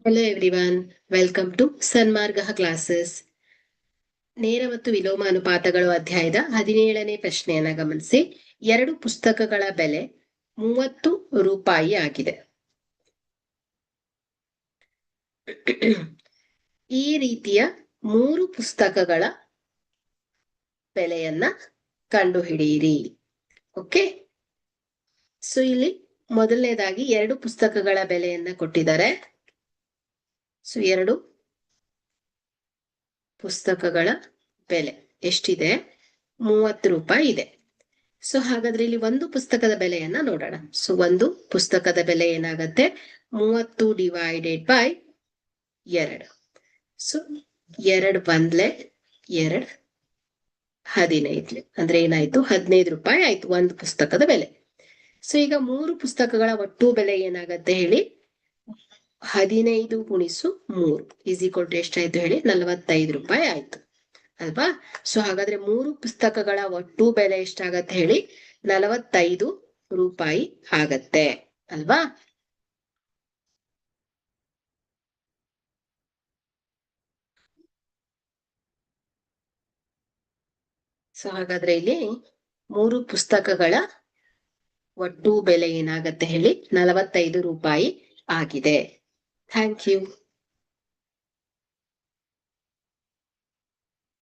Hello everyone, welcome to Sanmarga classes. ನೇರ ಮತ್ತು ವಿಲೋಮ ಅನುಪಾತಗಳು ಅಧ್ಯಾಯದ 17ನೇ ಪ್ರಶ್ನೆಯನ್ನ ಗಮನಿಸಿ. 2 ಪುಸ್ತಕಗಳ ಬೆಲೆ 30 ರೂಪಾಯಿ ಆಗಿದೆ. ಈ ರೀತಿಯ 3 ಪುಸ್ತಕಗಳ ಬೆಲೆಯನ್ನ ಕಂಡುಹಿಡಿಯಿರಿ. ಓಕೆ, ಸೊ ಇಲ್ಲಿ ಮೊದಲನೇದಾಗಿ 2 ಪುಸ್ತಕಗಳ ಬೆಲೆಯನ್ನ ಕೊಟ್ಟಿದ್ದಾರೆ. ಸೊ 2 ಪುಸ್ತಕಗಳ ಬೆಲೆ ಎಷ್ಟಿದೆ? 30 ರೂಪಾಯಿ ಇದೆ. ಸೊ ಹಾಗಾದ್ರೆ ಇಲ್ಲಿ ಒಂದು ಪುಸ್ತಕದ ಬೆಲೆಯನ್ನ ನೋಡೋಣ. ಸೊ ಒಂದು ಪುಸ್ತಕದ ಬೆಲೆ ಏನಾಗತ್ತೆ? 30 ಡಿವೈಡೆಡ್ ಬೈ 2. ಸೊ 2 ಬಂದ್ಲೆ 2 15 ಅಂದ್ರೆ ಏನಾಯ್ತು? 15 ರೂಪಾಯಿ ಆಯ್ತು ಒಂದು ಪುಸ್ತಕದ ಬೆಲೆ. ಸೊ ಈಗ 3 ಪುಸ್ತಕಗಳ ಒಟ್ಟು ಬೆಲೆ ಏನಾಗತ್ತೆ ಹೇಳಿ? 15 ಗುಣಿಸು 3 ಈಸ್ ಈಕ್ವಲ್ ಟು ಎಷ್ಟಾಯ್ತು ಹೇಳಿ? 45 ರೂಪಾಯಿ ಆಯ್ತು ಅಲ್ವಾ? ಸೊ ಹಾಗಾದ್ರೆ 3 ಪುಸ್ತಕಗಳ ಒಟ್ಟು ಬೆಲೆ ಎಷ್ಟಾಗತ್ತೆ ಹೇಳಿ? 45 ರೂಪಾಯಿ ಆಗತ್ತೆ ಅಲ್ವಾ? ಸೊ ಹಾಗಾದ್ರೆ ಇಲ್ಲಿ 3 ಪುಸ್ತಕಗಳ ಒಟ್ಟು ಬೆಲೆ ಏನಾಗತ್ತೆ ಹೇಳಿ? 45 ರೂಪಾಯಿ ಆಗಿದೆ. Thank you.